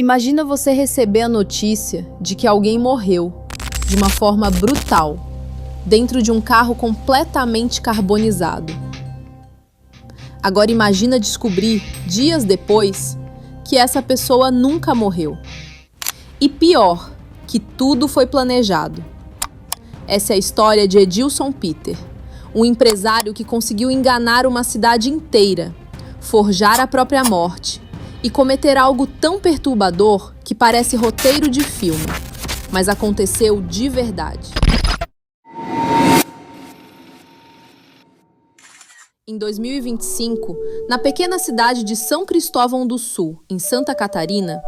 Imagina você receber a notícia de que alguém morreu de uma forma brutal, dentro de um carro completamente carbonizado. Agora imagina descobrir, dias depois, que essa pessoa nunca morreu. E pior, que tudo foi planejado. Essa é a história de Edilson Peter, um empresário que conseguiu enganar uma cidade inteira, forjar a própria morte e cometer algo tão perturbador que parece roteiro de filme, mas aconteceu de verdade. Em 2025, na pequena cidade de São Cristóvão do Sul, em Santa Catarina,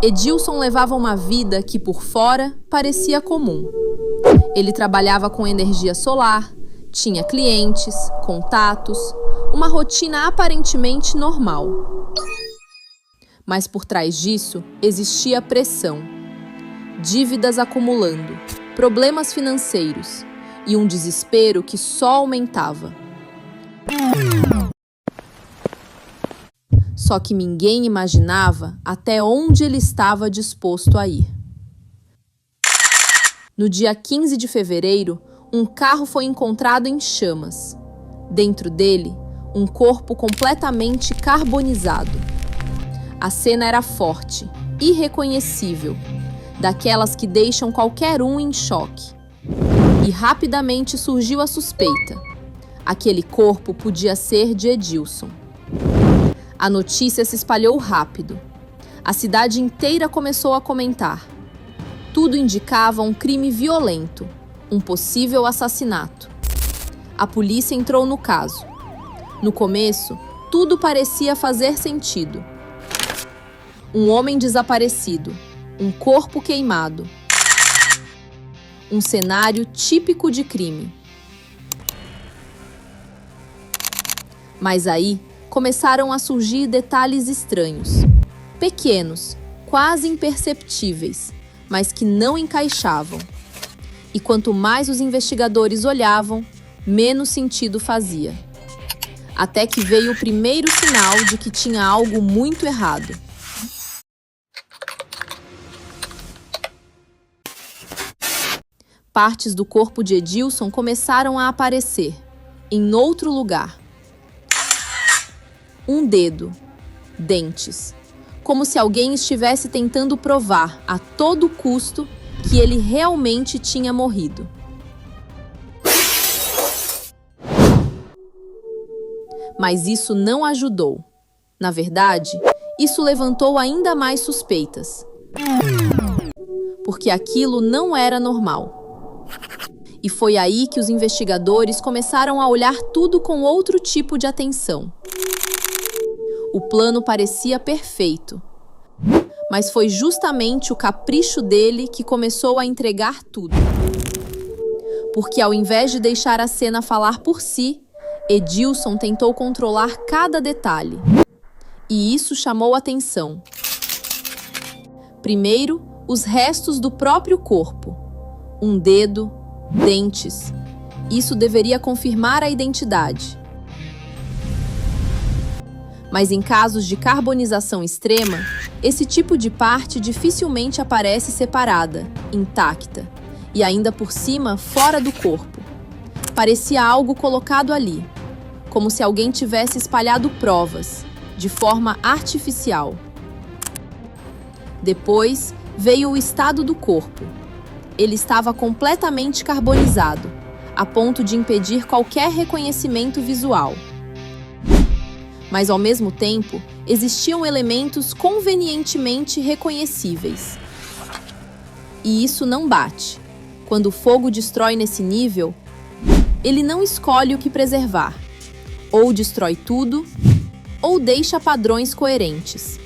Edilson levava uma vida que por fora parecia comum. Ele trabalhava com energia solar, tinha clientes, contatos, uma rotina aparentemente normal. Mas por trás disso existia pressão, dívidas acumulando, problemas financeiros e um desespero que só aumentava. Só que ninguém imaginava até onde ele estava disposto a ir. No dia 15 de fevereiro, um carro foi encontrado em chamas. Dentro dele, um corpo completamente carbonizado. A cena era forte, irreconhecível, daquelas que deixam qualquer um em choque. E rapidamente surgiu a suspeita. Aquele corpo podia ser de Edilson. A notícia se espalhou rápido. A cidade inteira começou a comentar. Tudo indicava um crime violento, um possível assassinato. A polícia entrou no caso. No começo, tudo parecia fazer sentido. Um homem desaparecido, um corpo queimado. Um cenário típico de crime. Mas aí começaram a surgir detalhes estranhos, pequenos, quase imperceptíveis, mas que não encaixavam. E quanto mais os investigadores olhavam, menos sentido fazia. Até que veio o primeiro sinal de que tinha algo muito errado. Partes do corpo de Edilson começaram a aparecer, em outro lugar. Um dedo, dentes, como se alguém estivesse tentando provar a todo custo que ele realmente tinha morrido. Mas isso não ajudou. Na verdade, isso levantou ainda mais suspeitas. Porque aquilo não era normal. E foi aí que os investigadores começaram a olhar tudo com outro tipo de atenção. O plano parecia perfeito, mas foi justamente o capricho dele que começou a entregar tudo. Porque ao invés de deixar a cena falar por si, Edilson tentou controlar cada detalhe. E isso chamou atenção. Primeiro, os restos do próprio corpo. Um dedo, dentes. Isso deveria confirmar a identidade. Mas em casos de carbonização extrema, esse tipo de parte dificilmente aparece separada, intacta, e ainda por cima, fora do corpo. Parecia algo colocado ali, como se alguém tivesse espalhado provas, de forma artificial. Depois, veio o estado do corpo. Ele estava completamente carbonizado, a ponto de impedir qualquer reconhecimento visual. Mas, ao mesmo tempo, existiam elementos convenientemente reconhecíveis. E isso não bate. Quando o fogo destrói nesse nível, ele não escolhe o que preservar. Ou destrói tudo, ou deixa padrões coerentes.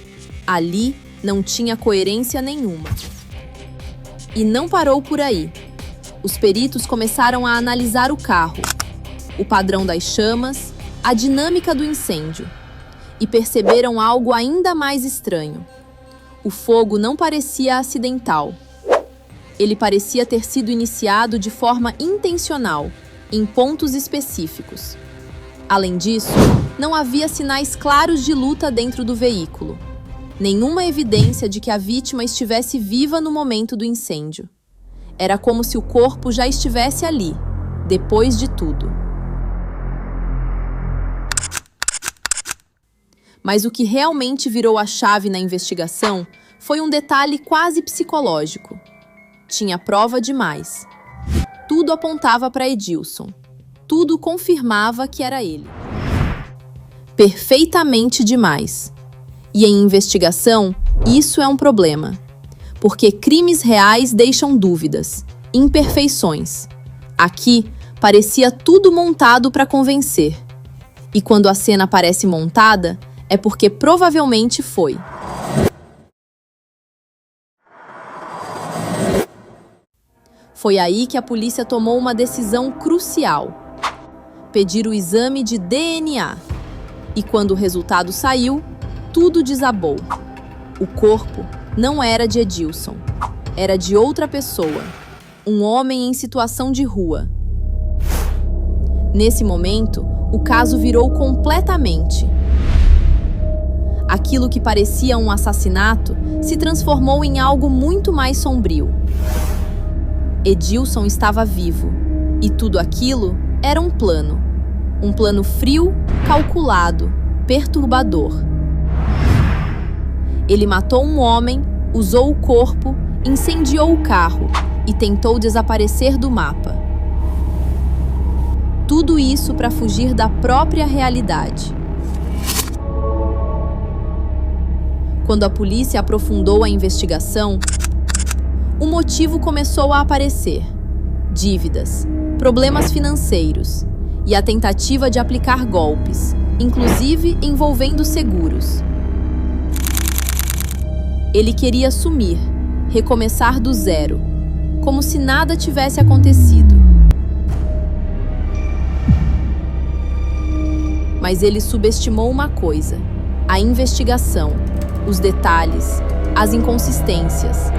Ali não tinha coerência nenhuma. E não parou por aí. Os peritos começaram a analisar o carro, o padrão das chamas, a dinâmica do incêndio, e perceberam algo ainda mais estranho. O fogo não parecia acidental. Ele parecia ter sido iniciado de forma intencional, em pontos específicos. Além disso, não havia sinais claros de luta dentro do veículo. Nenhuma evidência de que a vítima estivesse viva no momento do incêndio. Era como se o corpo já estivesse ali, depois de tudo. Mas o que realmente virou a chave na investigação foi um detalhe quase psicológico. Tinha prova demais. Tudo apontava para Edilson. Tudo confirmava que era ele. Perfeitamente demais. E em investigação, isso é um problema. Porque crimes reais deixam dúvidas, imperfeições. Aqui, parecia tudo montado para convencer. E quando a cena parece montada, é porque provavelmente foi. Foi aí que a polícia tomou uma decisão crucial: pedir o exame de DNA. E quando o resultado saiu, tudo desabou. O corpo não era de Edilson, era de outra pessoa, um homem em situação de rua. Nesse momento, o caso virou completamente. Aquilo que parecia um assassinato se transformou em algo muito mais sombrio. Edilson estava vivo, e tudo aquilo era um plano. Um plano frio, calculado, perturbador. Ele matou um homem, usou o corpo, incendiou o carro e tentou desaparecer do mapa. Tudo isso para fugir da própria realidade. Quando a polícia aprofundou a investigação, o motivo começou a aparecer: dívidas, problemas financeiros e a tentativa de aplicar golpes, inclusive envolvendo seguros. Ele queria sumir, recomeçar do zero, como se nada tivesse acontecido. Mas ele subestimou uma coisa: a investigação, os detalhes, as inconsistências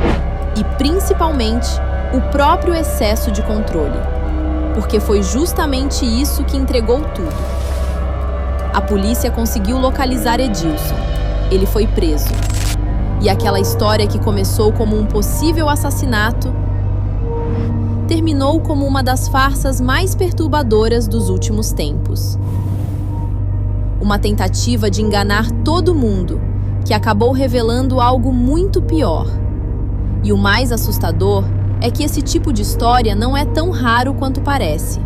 e, principalmente, o próprio excesso de controle. Porque foi justamente isso que entregou tudo. A polícia conseguiu localizar Edilson. Ele foi preso. E aquela história que começou como um possível assassinato terminou como uma das farsas mais perturbadoras dos últimos tempos. Uma tentativa de enganar todo mundo, que acabou revelando algo muito pior. E o mais assustador é que esse tipo de história não é tão raro quanto parece.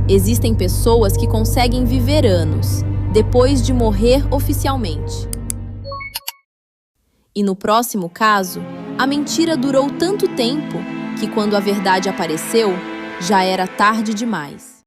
Existem pessoas que conseguem viver anos, depois de morrer oficialmente. E no próximo caso, a mentira durou tanto tempo que, quando a verdade apareceu, já era tarde demais.